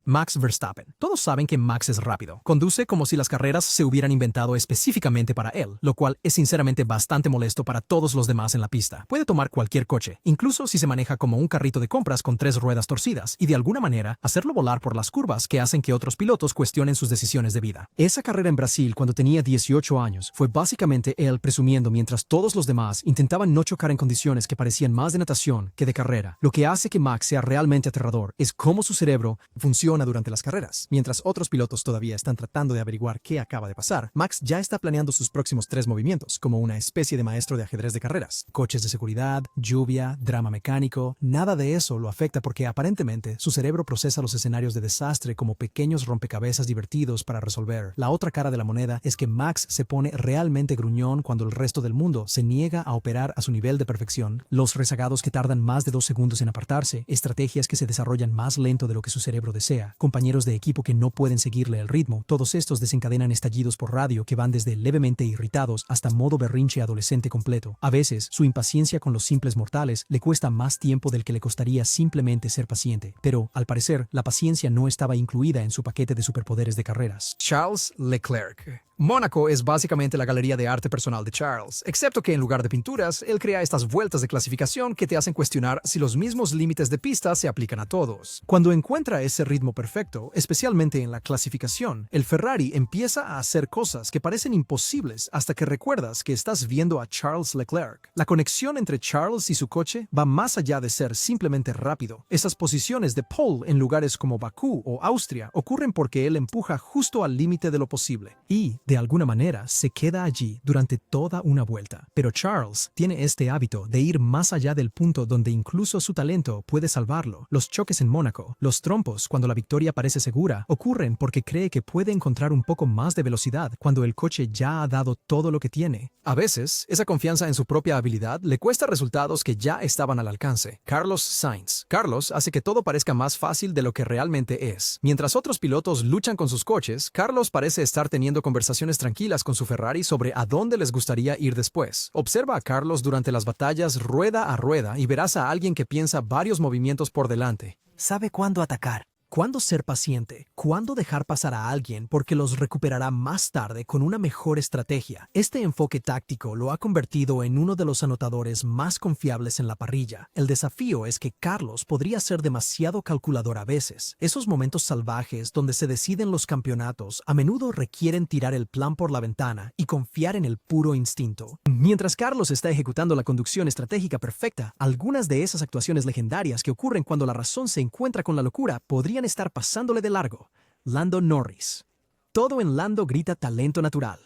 Max Verstappen. Todos saben que Max es rápido. Conduce como si las carreras se hubieran inventado específicamente para él, lo cual es sinceramente bastante molesto para todos los demás en la pista. Puede tomar cualquier coche, incluso si se maneja como un carrito de compras con 3 ruedas torcidas, y de alguna manera hacerlo volar por las curvas que hacen que otros pilotos cuestionen sus decisiones de vida. Esa carrera en Brasil cuando tenía 18 años fue básicamente él presumiendo mientras todos los demás intentaban no chocar en condiciones que parecían más de natación que de carrera. Lo que hace que Max sea realmente aterrador es cómo su cerebro funciona durante las carreras. Mientras otros pilotos todavía están tratando de averiguar qué acaba de pasar, Max ya está planeando sus próximos 3 movimientos, como una especie de maestro de ajedrez de carreras. Coches de seguridad, lluvia, drama mecánico, nada de eso lo afecta porque aparentemente su cerebro procesa los escenarios de desastre como pequeños rompecabezas divertidos para resolver. La otra cara de la moneda es que Max se pone realmente gruñón cuando el resto del mundo se niega a operar a su nivel de perfección. Los rezagados que tardan más de 2 segundos en apartarse, estrategias que se desarrollan más lento de lo que su cerebro desea, compañeros de equipo que no pueden seguirle el ritmo, todos estos desencadenan estallidos por radio que van desde levemente irritados hasta modo berrinche adolescente completo. A veces, su impaciencia con los simples mortales le cuesta más tiempo del que le costaría simplemente ser paciente. Pero, al parecer, la paciencia no estaba incluida en su paquete de superpoderes de carreras. Charles Leclerc. Mónaco es básicamente la galería de arte personal de Charles, excepto que en lugar de pinturas, él crea estas vueltas de clasificación que te hacen cuestionar si los mismos límites de pista se aplican a todos. Cuando encuentra ese ritmo perfecto, especialmente en la clasificación, el Ferrari empieza a hacer cosas que parecen imposibles hasta que recuerdas que estás viendo a Charles Leclerc. La conexión entre Charles y su coche va más allá de ser simplemente rápido. Esas posiciones de pole en lugares como Bakú o Austria ocurren porque él empuja justo al límite de lo posible. Y, de alguna manera, se queda allí durante toda una vuelta. Pero Charles tiene este hábito de ir más allá del punto donde incluso su talento puede salvarlo. Los choques en Mónaco, los trompos cuando la victoria parece segura, ocurren porque cree que puede encontrar un poco más de velocidad cuando el coche ya ha dado todo lo que tiene. A veces, esa confianza en su propia habilidad le cuesta resultados que ya estaban al alcance. Carlos Sainz. Carlos hace que todo parezca más fácil de lo que realmente es. Mientras otros pilotos luchan con sus coches, Carlos parece estar teniendo conversaciones tranquilas con su Ferrari sobre a dónde les gustaría ir después. Observa a Carlos durante las batallas rueda a rueda y verás a alguien que piensa varios movimientos por delante. Sabe cuándo atacar. ¿Cuándo ser paciente? ¿Cuándo dejar pasar a alguien porque los recuperará más tarde con una mejor estrategia? Este enfoque táctico lo ha convertido en uno de los anotadores más confiables en la parrilla. El desafío es que Carlos podría ser demasiado calculador a veces. Esos momentos salvajes donde se deciden los campeonatos a menudo requieren tirar el plan por la ventana y confiar en el puro instinto. Mientras Carlos está ejecutando la conducción estratégica perfecta, algunas de esas actuaciones legendarias que ocurren cuando la razón se encuentra con la locura podrían estar pasándole de largo. Lando Norris. Todo en Lando grita talento natural.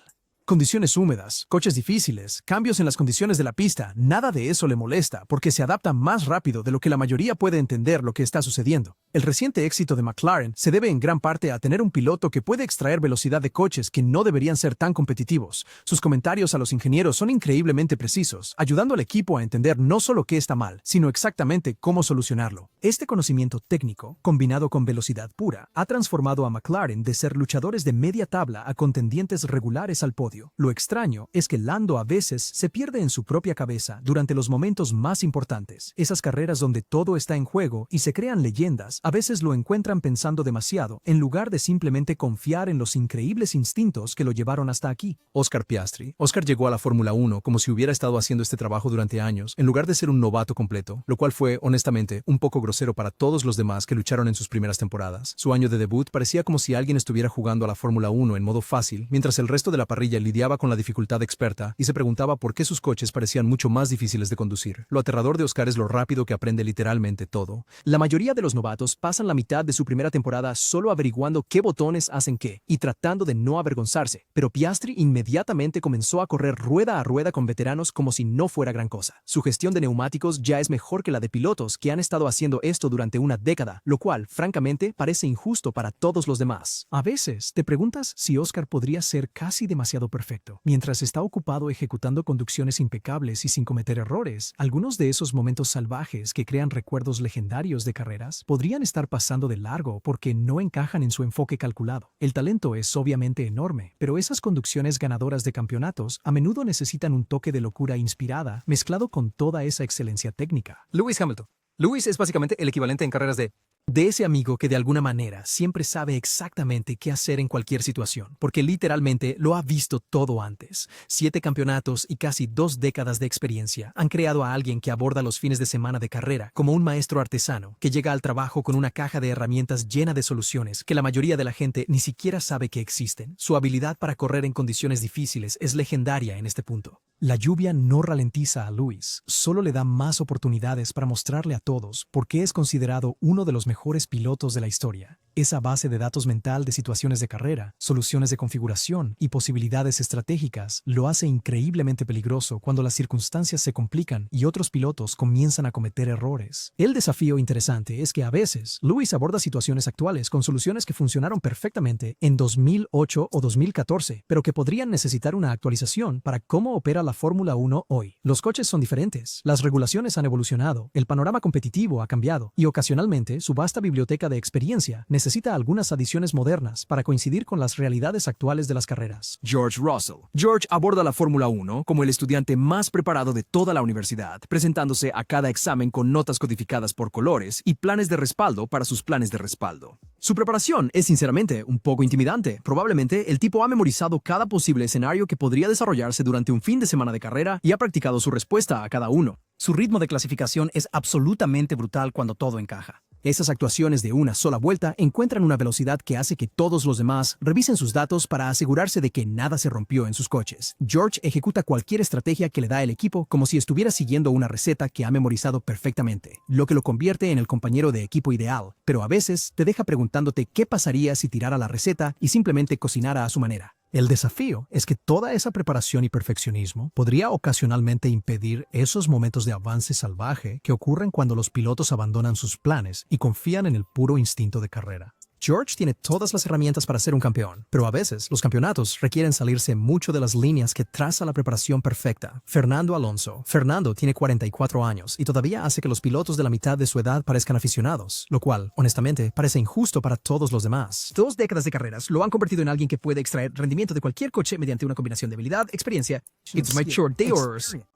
Condiciones húmedas, coches difíciles, cambios en las condiciones de la pista, nada de eso le molesta porque se adapta más rápido de lo que la mayoría puede entender lo que está sucediendo. El reciente éxito de McLaren se debe en gran parte a tener un piloto que puede extraer velocidad de coches que no deberían ser tan competitivos. Sus comentarios a los ingenieros son increíblemente precisos, ayudando al equipo a entender no solo qué está mal, sino exactamente cómo solucionarlo. Este conocimiento técnico, combinado con velocidad pura, ha transformado a McLaren de ser luchadores de media tabla a contendientes regulares al podio. Lo extraño es que Lando a veces se pierde en su propia cabeza durante los momentos más importantes. Esas carreras donde todo está en juego y se crean leyendas, a veces lo encuentran pensando demasiado en lugar de simplemente confiar en los increíbles instintos que lo llevaron hasta aquí. Oscar Piastri. Oscar llegó a la Fórmula 1 como si hubiera estado haciendo este trabajo durante años, en lugar de ser un novato completo, lo cual fue, honestamente, un poco grosero para todos los demás que lucharon en sus primeras temporadas. Su año de debut parecía como si alguien estuviera jugando a la Fórmula 1 en modo fácil, mientras el resto de la parrilla lidiaba con la dificultad experta y se preguntaba por qué sus coches parecían mucho más difíciles de conducir. Lo aterrador de Oscar es lo rápido que aprende literalmente todo. La mayoría de los novatos pasan la mitad de su primera temporada solo averiguando qué botones hacen qué y tratando de no avergonzarse, pero Piastri inmediatamente comenzó a correr rueda a rueda con veteranos como si no fuera gran cosa. Su gestión de neumáticos ya es mejor que la de pilotos que han estado haciendo esto durante una década, lo cual, francamente, parece injusto para todos los demás. A veces, te preguntas si Oscar podría ser casi demasiado perfecto. Mientras está ocupado ejecutando conducciones impecables y sin cometer errores, algunos de esos momentos salvajes que crean recuerdos legendarios de carreras podrían estar pasando de largo porque no encajan en su enfoque calculado. El talento es obviamente enorme, pero esas conducciones ganadoras de campeonatos a menudo necesitan un toque de locura inspirada mezclado con toda esa excelencia técnica. Lewis Hamilton. Lewis es básicamente el equivalente en carreras de De ese amigo que de alguna manera siempre sabe exactamente qué hacer en cualquier situación, porque literalmente lo ha visto todo antes. 7 campeonatos y casi 2 décadas de experiencia han creado a alguien que aborda los fines de semana de carrera como un maestro artesano, que llega al trabajo con una caja de herramientas llena de soluciones que la mayoría de la gente ni siquiera sabe que existen. Su habilidad para correr en condiciones difíciles es legendaria en este punto. La lluvia no ralentiza a Lewis, solo le da más oportunidades para mostrarle a todos por qué es considerado uno de los mejores pilotos de la historia. Esa base de datos mental de situaciones de carrera, soluciones de configuración y posibilidades estratégicas lo hace increíblemente peligroso cuando las circunstancias se complican y otros pilotos comienzan a cometer errores. El desafío interesante es que a veces Lewis aborda situaciones actuales con soluciones que funcionaron perfectamente en 2008 o 2014, pero que podrían necesitar una actualización para cómo opera la Fórmula 1 hoy. Los coches son diferentes, las regulaciones han evolucionado, el panorama competitivo ha cambiado y ocasionalmente su vasta biblioteca de experiencia necesita algunas adiciones modernas para coincidir con las realidades actuales de las carreras. George Russell. George aborda la Fórmula 1 como el estudiante más preparado de toda la universidad, presentándose a cada examen con notas codificadas por colores y planes de respaldo para sus planes de respaldo. Su preparación es sinceramente un poco intimidante. Probablemente el tipo ha memorizado cada posible escenario que podría desarrollarse durante un fin de semana de carrera y ha practicado su respuesta a cada uno. Su ritmo de clasificación es absolutamente brutal cuando todo encaja. Esas actuaciones de una sola vuelta encuentran una velocidad que hace que todos los demás revisen sus datos para asegurarse de que nada se rompió en sus coches. George ejecuta cualquier estrategia que le da el equipo como si estuviera siguiendo una receta que ha memorizado perfectamente, lo que lo convierte en el compañero de equipo ideal, pero a veces te deja preguntándote qué pasaría si tirara la receta y simplemente cocinara a su manera. El desafío es que toda esa preparación y perfeccionismo podría ocasionalmente impedir esos momentos de avance salvaje que ocurren cuando los pilotos abandonan sus planes y confían en el puro instinto de carrera. George tiene todas las herramientas para ser un campeón, pero a veces los campeonatos requieren salirse mucho de las líneas que traza la preparación perfecta. Fernando Alonso. Fernando tiene 44 años y todavía hace que los pilotos de la mitad de su edad parezcan aficionados, lo cual, honestamente, parece injusto para todos los demás. 2 décadas de carreras lo han convertido en alguien que puede extraer rendimiento de cualquier coche mediante una combinación de habilidad, experiencia,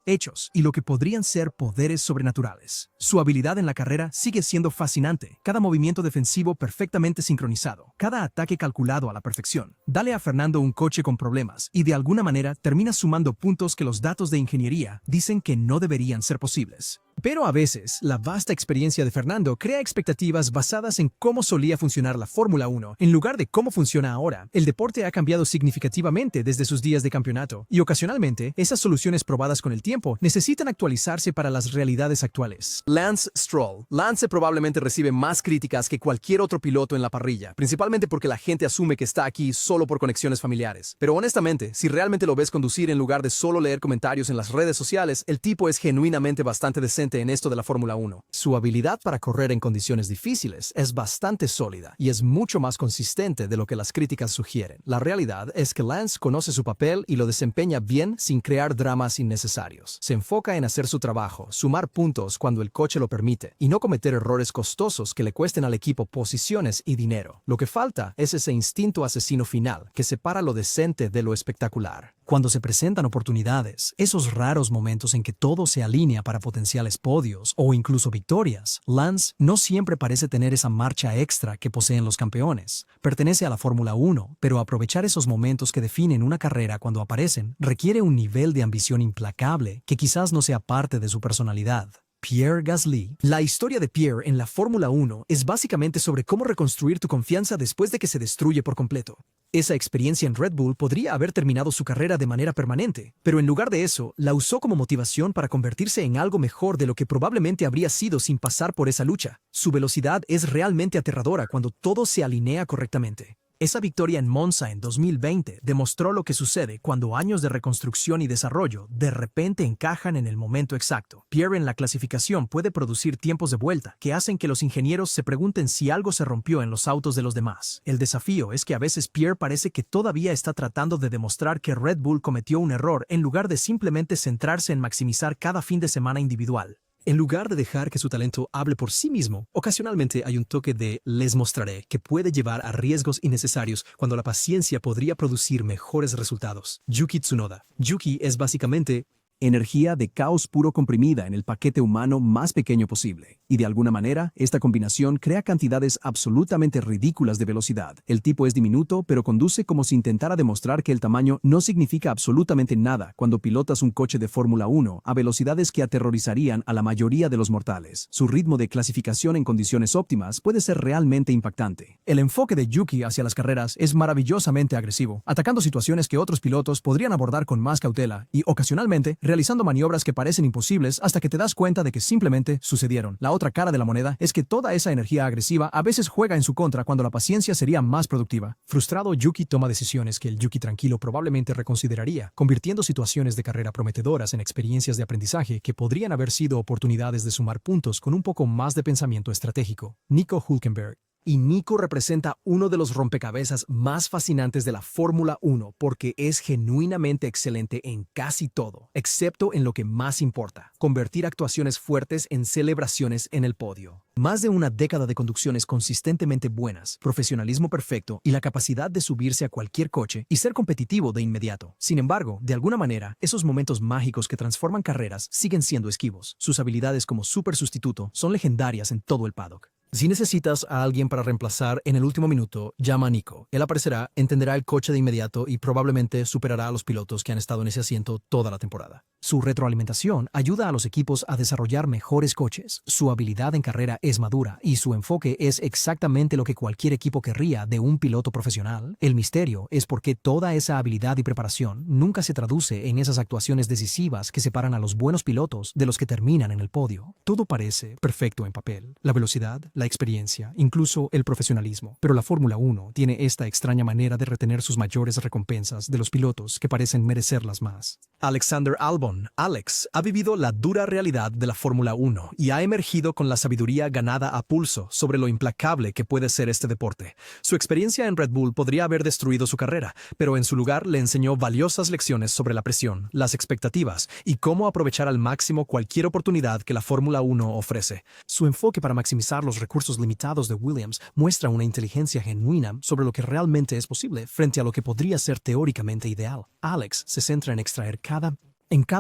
hechos y lo que podrían ser poderes sobrenaturales. Su habilidad en la carrera sigue siendo fascinante. Cada movimiento defensivo perfectamente sincronizado, cada ataque calculado a la perfección. Dale a Fernando un coche con problemas y de alguna manera termina sumando puntos que los datos de ingeniería dicen que no deberían ser posibles. Pero a veces, la vasta experiencia de Fernando crea expectativas basadas en cómo solía funcionar la Fórmula 1, en lugar de cómo funciona ahora. El deporte ha cambiado significativamente desde sus días de campeonato, y ocasionalmente, esas soluciones probadas con el tiempo necesitan actualizarse para las realidades actuales. Lance Stroll. Lance probablemente recibe más críticas que cualquier otro piloto en la parrilla, principalmente porque la gente asume que está aquí solo por conexiones familiares. Pero honestamente, si realmente lo ves conducir en lugar de solo leer comentarios en las redes sociales, el tipo es genuinamente bastante decente en esto de la Fórmula 1. Su habilidad para correr en condiciones difíciles es bastante sólida y es mucho más consistente de lo que las críticas sugieren. La realidad es que Lance conoce su papel y lo desempeña bien sin crear dramas innecesarios. Se enfoca en hacer su trabajo, sumar puntos cuando el coche lo permite y no cometer errores costosos que le cuesten al equipo posiciones y dinero. Lo que falta es ese instinto asesino final que separa lo decente de lo espectacular. Cuando se presentan oportunidades, esos raros momentos en que todo se alinea para potenciales podios o incluso victorias, Lance no siempre parece tener esa marcha extra que poseen los campeones. Pertenece a la Fórmula 1, pero aprovechar esos momentos que definen una carrera cuando aparecen requiere un nivel de ambición implacable que quizás no sea parte de su personalidad. Pierre Gasly. La historia de Pierre en la Fórmula 1 es básicamente sobre cómo reconstruir tu confianza después de que se destruye por completo. Esa experiencia en Red Bull podría haber terminado su carrera de manera permanente, pero en lugar de eso, la usó como motivación para convertirse en algo mejor de lo que probablemente habría sido sin pasar por esa lucha. Su velocidad es realmente aterradora cuando todo se alinea correctamente. Esa victoria en Monza en 2020 demostró lo que sucede cuando años de reconstrucción y desarrollo de repente encajan en el momento exacto. Pierre en la clasificación puede producir tiempos de vuelta que hacen que los ingenieros se pregunten si algo se rompió en los autos de los demás. El desafío es que a veces Pierre parece que todavía está tratando de demostrar que Red Bull cometió un error en lugar de simplemente centrarse en maximizar cada fin de semana individual. En lugar de dejar que su talento hable por sí mismo, ocasionalmente hay un toque de "les mostraré" que puede llevar a riesgos innecesarios cuando la paciencia podría producir mejores resultados. Yuki Tsunoda. Yuki es básicamente Energía de caos puro comprimida en el paquete humano más pequeño posible. Y de alguna manera, esta combinación crea cantidades absolutamente ridículas de velocidad. El tipo es diminuto, pero conduce como si intentara demostrar que el tamaño no significa absolutamente nada cuando pilotas un coche de Fórmula 1 a velocidades que aterrorizarían a la mayoría de los mortales. Su ritmo de clasificación en condiciones óptimas puede ser realmente impactante. El enfoque de Yuki hacia las carreras es maravillosamente agresivo, atacando situaciones que otros pilotos podrían abordar con más cautela y, ocasionalmente, realizando maniobras que parecen imposibles hasta que te das cuenta de que simplemente sucedieron. La otra cara de la moneda es que toda esa energía agresiva a veces juega en su contra cuando la paciencia sería más productiva. Frustrado, Yuki toma decisiones que el Yuki tranquilo probablemente reconsideraría, convirtiendo situaciones de carrera prometedoras en experiencias de aprendizaje que podrían haber sido oportunidades de sumar puntos con un poco más de pensamiento estratégico. Nico Hülkenberg. Y Nico representa uno de los rompecabezas más fascinantes de la Fórmula 1 porque es genuinamente excelente en casi todo, excepto en lo que más importa, convertir actuaciones fuertes en celebraciones en el podio. Más de una década de conducciones consistentemente buenas, profesionalismo perfecto y la capacidad de subirse a cualquier coche y ser competitivo de inmediato. Sin embargo, de alguna manera, esos momentos mágicos que transforman carreras siguen siendo esquivos. Sus habilidades como super sustituto son legendarias en todo el paddock. Si necesitas a alguien para reemplazar en el último minuto, llama a Nico. Él aparecerá, entenderá el coche de inmediato y probablemente superará a los pilotos que han estado en ese asiento toda la temporada. Su retroalimentación ayuda a los equipos a desarrollar mejores coches. Su habilidad en carrera es madura y su enfoque es exactamente lo que cualquier equipo querría de un piloto profesional. El misterio es por qué toda esa habilidad y preparación nunca se traduce en esas actuaciones decisivas que separan a los buenos pilotos de los que terminan en el podio. Todo parece perfecto en papel. La velocidad, la experiencia, incluso el profesionalismo. Pero la Fórmula 1 tiene esta extraña manera de retener sus mayores recompensas de los pilotos que parecen merecerlas más. Alexander Albon, Alex, ha vivido la dura realidad de la Fórmula 1 y ha emergido con la sabiduría ganada a pulso sobre lo implacable que puede ser este deporte. Su experiencia en Red Bull podría haber destruido su carrera, pero en su lugar le enseñó valiosas lecciones sobre la presión, las expectativas y cómo aprovechar al máximo cualquier oportunidad que la Fórmula 1 ofrece. Su enfoque para maximizar los recursos limitados de Williams muestra una inteligencia genuina sobre lo que realmente es posible frente a lo que podría ser teóricamente ideal. Alex se centra en extraer cada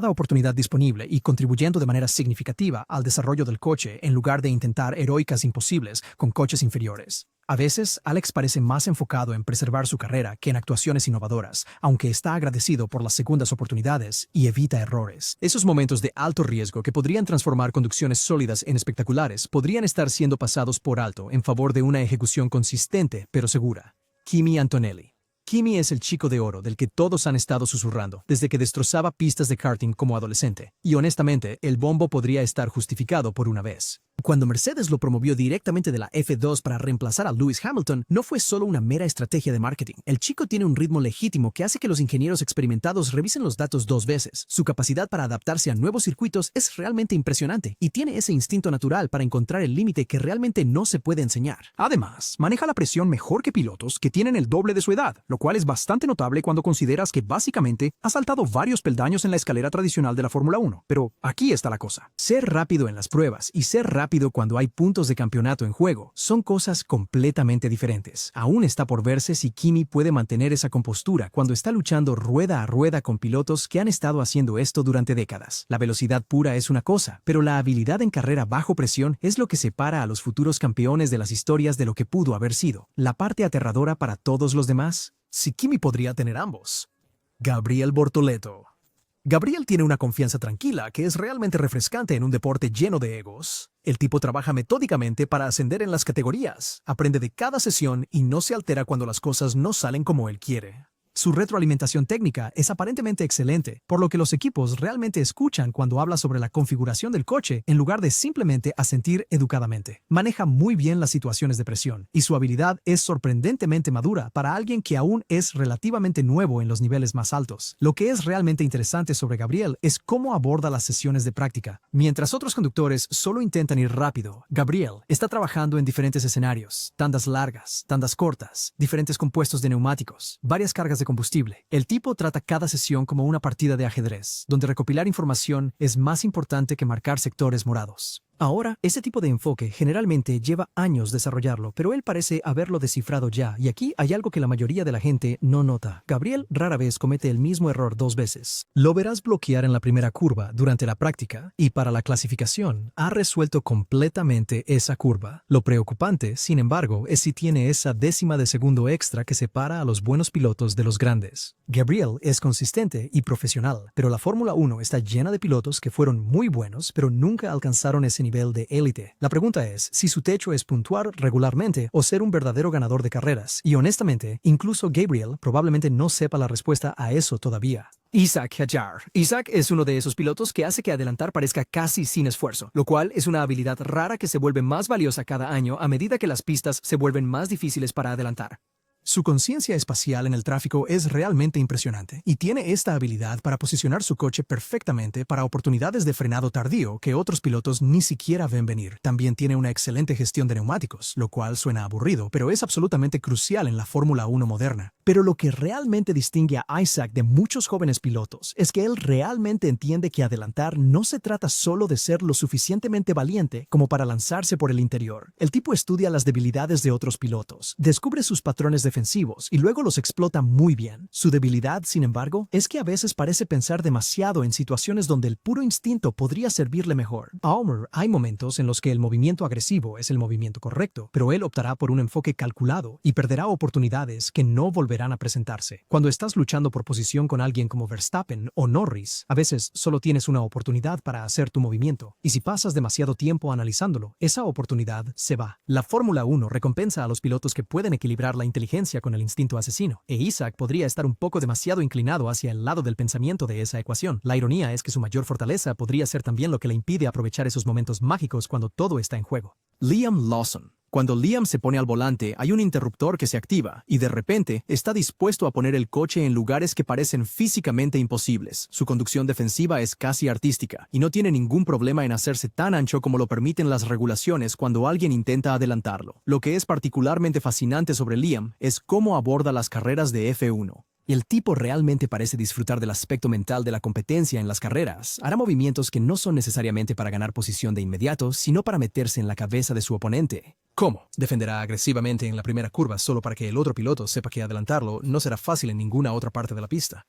oportunidad disponible y contribuyendo de manera significativa al desarrollo del coche en lugar de intentar heroicas imposibles con coches inferiores. A veces, Alex parece más enfocado en preservar su carrera que en actuaciones innovadoras, aunque está agradecido por las segundas oportunidades y evita errores. Esos momentos de alto riesgo que podrían transformar conducciones sólidas en espectaculares podrían estar siendo pasados por alto en favor de una ejecución consistente pero segura. Kimi Antonelli. Kimi es el chico de oro del que todos han estado susurrando desde que destrozaba pistas de karting como adolescente. Y honestamente, el bombo podría estar justificado por una vez. Cuando Mercedes lo promovió directamente de la F2 para reemplazar a Lewis Hamilton, no fue solo una mera estrategia de marketing. El chico tiene un ritmo legítimo que hace que los ingenieros experimentados revisen los datos 2 veces. Su capacidad para adaptarse a nuevos circuitos es realmente impresionante y tiene ese instinto natural para encontrar el límite que realmente no se puede enseñar. Además, maneja la presión mejor que pilotos que tienen el doble de su edad, lo cual es bastante notable cuando consideras que básicamente ha saltado varios peldaños en la escalera tradicional de la Fórmula 1. Pero aquí está la cosa. Ser rápido en las pruebas y ser rápido cuando hay puntos de campeonato en juego son cosas completamente diferentes. Aún está por verse si Kimi puede mantener esa compostura cuando está luchando rueda a rueda con pilotos que han estado haciendo esto durante décadas. La velocidad pura es una cosa, pero la habilidad en carrera bajo presión es lo que separa a los futuros campeones de las historias de lo que pudo haber sido. La parte aterradora para todos los demás. Si Kimi podría tener ambos. Gabriel Bortoleto. Gabriel tiene una confianza tranquila que es realmente refrescante en un deporte lleno de egos. El tipo trabaja metódicamente para ascender en las categorías, aprende de cada sesión y no se altera cuando las cosas no salen como él quiere. Su retroalimentación técnica es aparentemente excelente, por lo que los equipos realmente escuchan cuando habla sobre la configuración del coche en lugar de simplemente asentir educadamente. Maneja muy bien las situaciones de presión, y su habilidad es sorprendentemente madura para alguien que aún es relativamente nuevo en los niveles más altos. Lo que es realmente interesante sobre Gabriel es cómo aborda las sesiones de práctica. Mientras otros conductores solo intentan ir rápido, Gabriel está trabajando en diferentes escenarios, tandas largas, tandas cortas, diferentes compuestos de neumáticos, varias cargas de combustible. El tipo trata cada sesión como una partida de ajedrez, donde recopilar información es más importante que marcar sectores morados. Ahora, ese tipo de enfoque generalmente lleva años desarrollarlo, pero él parece haberlo descifrado ya, y aquí hay algo que la mayoría de la gente no nota. Gabriel rara vez comete el mismo error 2 veces. Lo verás bloquear en la primera curva durante la práctica, y para la clasificación, ha resuelto completamente esa curva. Lo preocupante, sin embargo, es si tiene esa décima de segundo extra que separa a los buenos pilotos de los grandes. Gabriel es consistente y profesional, pero la Fórmula 1 está llena de pilotos que fueron muy buenos, pero nunca alcanzaron ese nivel de élite. La pregunta es si su techo es puntuar regularmente o ser un verdadero ganador de carreras, y honestamente, incluso Gabriel probablemente no sepa la respuesta a eso todavía. Isaac Hadjar. Isaac es uno de esos pilotos que hace que adelantar parezca casi sin esfuerzo, lo cual es una habilidad rara que se vuelve más valiosa cada año a medida que las pistas se vuelven más difíciles para adelantar. Su conciencia espacial en el tráfico es realmente impresionante y tiene esta habilidad para posicionar su coche perfectamente para oportunidades de frenado tardío que otros pilotos ni siquiera ven venir. También tiene una excelente gestión de neumáticos, lo cual suena aburrido, pero es absolutamente crucial en la Fórmula 1 moderna. Pero lo que realmente distingue a Isaac de muchos jóvenes pilotos es que él realmente entiende que adelantar no se trata solo de ser lo suficientemente valiente como para lanzarse por el interior. El tipo estudia las debilidades de otros pilotos, descubre sus patrones defensivos y luego los explota muy bien. Su debilidad, sin embargo, es que a veces parece pensar demasiado en situaciones donde el puro instinto podría servirle mejor. A Homer hay momentos en los que el movimiento agresivo es el movimiento correcto, pero él optará por un enfoque calculado y perderá oportunidades que no volverán a presentarse. Cuando estás luchando por posición con alguien como Verstappen o Norris, a veces solo tienes una oportunidad para hacer tu movimiento, y si pasas demasiado tiempo analizándolo, esa oportunidad se va. La Fórmula 1 recompensa a los pilotos que pueden equilibrar la inteligencia con el instinto asesino, e Isaac podría estar un poco demasiado inclinado hacia el lado del pensamiento de esa ecuación. La ironía es que su mayor fortaleza podría ser también lo que le impide aprovechar esos momentos mágicos cuando todo está en juego. Liam Lawson. Cuando Liam se pone al volante, hay un interruptor que se activa y de repente está dispuesto a poner el coche en lugares que parecen físicamente imposibles. Su conducción defensiva es casi artística y no tiene ningún problema en hacerse tan ancho como lo permiten las regulaciones cuando alguien intenta adelantarlo. Lo que es particularmente fascinante sobre Liam es cómo aborda las carreras de F1. El tipo realmente parece disfrutar del aspecto mental de la competencia en las carreras. Hará movimientos que no son necesariamente para ganar posición de inmediato, sino para meterse en la cabeza de su oponente. ¿Cómo? Defenderá agresivamente en la primera curva solo para que el otro piloto sepa que adelantarlo no será fácil en ninguna otra parte de la pista.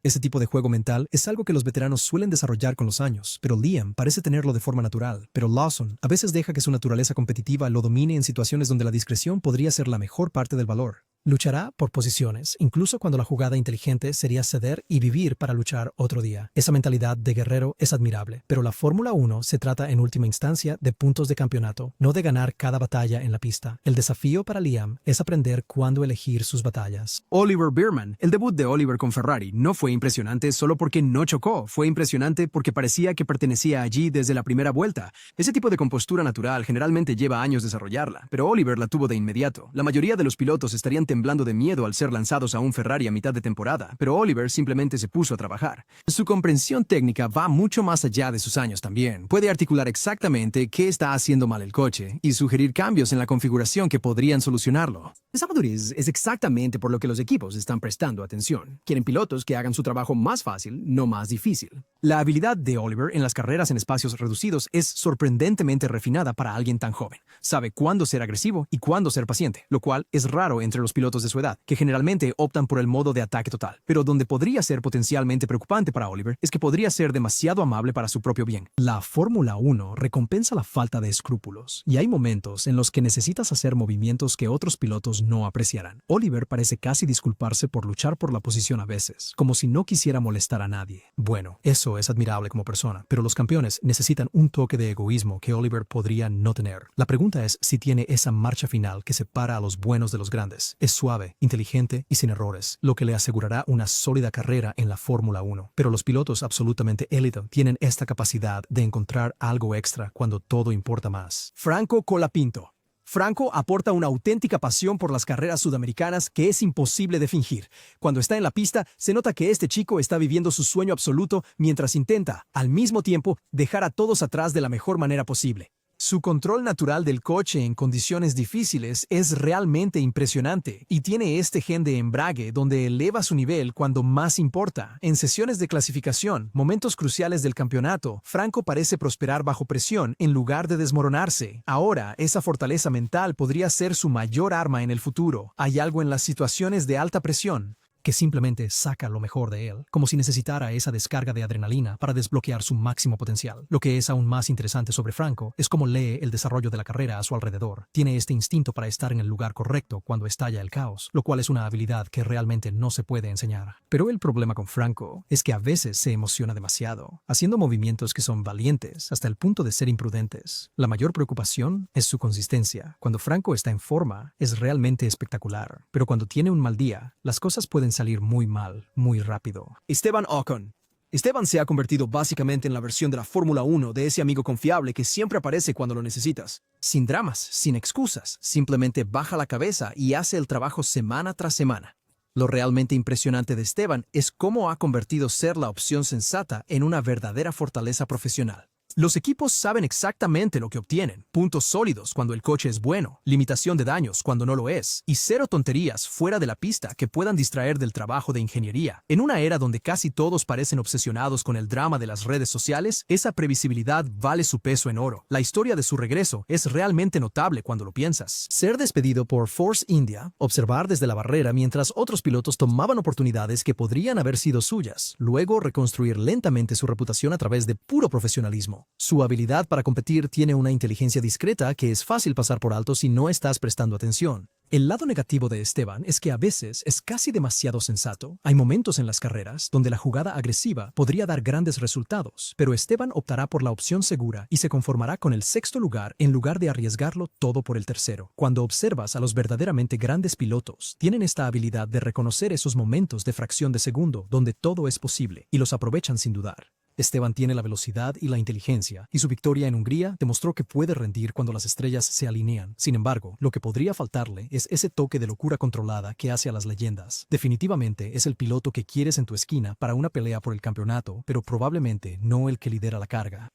Ese tipo de juego mental es algo que los veteranos suelen desarrollar con los años, pero Liam parece tenerlo de forma natural. Pero Lawson a veces deja que su naturaleza competitiva lo domine en situaciones donde la discreción podría ser la mejor parte del valor. Luchará por posiciones, incluso cuando la jugada inteligente sería ceder y vivir para luchar otro día. Esa mentalidad de guerrero es admirable, pero la Fórmula 1 se trata en última instancia de puntos de campeonato, no de ganar cada batalla en la pista. El desafío para Liam es aprender cuándo elegir sus batallas. Oliver Bierman. El debut de Oliver con Ferrari no fue impresionante solo porque no chocó, fue impresionante porque parecía que pertenecía allí desde la primera vuelta. Ese tipo de compostura natural generalmente lleva años desarrollarla, pero Oliver la tuvo de inmediato. La mayoría de los pilotos estarían temblando de miedo al ser lanzados a un Ferrari a mitad de temporada, pero Oliver simplemente se puso a trabajar. Su comprensión técnica va mucho más allá de sus años también. Puede articular exactamente qué está haciendo mal el coche y sugerir cambios en la configuración que podrían solucionarlo. Esa madurez es exactamente por lo que los equipos están prestando atención. Quieren pilotos que hagan su trabajo más fácil, no más difícil. La habilidad de Oliver en las carreras en espacios reducidos es sorprendentemente refinada para alguien tan joven. Sabe cuándo ser agresivo y cuándo ser paciente, lo cual es raro entre los pilotos de su edad, que generalmente optan por el modo de ataque total. Pero donde podría ser potencialmente preocupante para Oliver es que podría ser demasiado amable para su propio bien. La Fórmula 1 recompensa la falta de escrúpulos, y hay momentos en los que necesitas hacer movimientos que otros pilotos no apreciarán. Oliver parece casi disculparse por luchar por la posición a veces, como si no quisiera molestar a nadie. Bueno, eso es admirable como persona, pero los campeones necesitan un toque de egoísmo que Oliver podría no tener. La pregunta es si tiene esa marcha final que separa a los buenos de los grandes. Es suave, inteligente y sin errores, lo que le asegurará una sólida carrera en la Fórmula 1. Pero los pilotos absolutamente élite tienen esta capacidad de encontrar algo extra cuando todo importa más. Franco Colapinto. Franco aporta una auténtica pasión por las carreras sudamericanas que es imposible de fingir. Cuando está en la pista, se nota que este chico está viviendo su sueño absoluto mientras intenta, al mismo tiempo, dejar a todos atrás de la mejor manera posible. Su control natural del coche en condiciones difíciles es realmente impresionante y tiene este gen de embrague donde eleva su nivel cuando más importa. En sesiones de clasificación, momentos cruciales del campeonato, Franco parece prosperar bajo presión en lugar de desmoronarse. Ahora, esa fortaleza mental podría ser su mayor arma en el futuro. Hay algo en las situaciones de alta presión que simplemente saca lo mejor de él, como si necesitara esa descarga de adrenalina para desbloquear su máximo potencial. Lo que es aún más interesante sobre Franco es cómo lee el desarrollo de la carrera a su alrededor. Tiene este instinto para estar en el lugar correcto cuando estalla el caos, lo cual es una habilidad que realmente no se puede enseñar. Pero el problema con Franco es que a veces se emociona demasiado, haciendo movimientos que son valientes hasta el punto de ser imprudentes. La mayor preocupación es su consistencia. Cuando Franco está en forma, es realmente espectacular, pero cuando tiene un mal día, las cosas pueden salir muy mal, muy rápido. Esteban Ocon. Esteban se ha convertido básicamente en la versión de la Fórmula 1 de ese amigo confiable que siempre aparece cuando lo necesitas. Sin dramas, sin excusas, simplemente baja la cabeza y hace el trabajo semana tras semana. Lo realmente impresionante de Esteban es cómo ha convertido ser la opción sensata en una verdadera fortaleza profesional. Los equipos saben exactamente lo que obtienen, puntos sólidos cuando el coche es bueno, limitación de daños cuando no lo es, y cero tonterías fuera de la pista que puedan distraer del trabajo de ingeniería. En una era donde casi todos parecen obsesionados con el drama de las redes sociales, esa previsibilidad vale su peso en oro. La historia de su regreso es realmente notable cuando lo piensas. Ser despedido por Force India, observar desde la barrera mientras otros pilotos tomaban oportunidades que podrían haber sido suyas, luego reconstruir lentamente su reputación a través de puro profesionalismo. Su habilidad para competir tiene una inteligencia discreta que es fácil pasar por alto si no estás prestando atención. El lado negativo de Esteban es que a veces es casi demasiado sensato. Hay momentos en las carreras donde la jugada agresiva podría dar grandes resultados, pero Esteban optará por la opción segura y se conformará con el sexto lugar en lugar de arriesgarlo todo por el tercero. Cuando observas a los verdaderamente grandes pilotos, tienen esta habilidad de reconocer esos momentos de fracción de segundo donde todo es posible y los aprovechan sin dudar. Esteban tiene la velocidad y la inteligencia, y su victoria en Hungría demostró que puede rendir cuando las estrellas se alinean. Sin embargo, lo que podría faltarle es ese toque de locura controlada que hace a las leyendas. Definitivamente es el piloto que quieres en tu esquina para una pelea por el campeonato, pero probablemente no el que lidera la carga.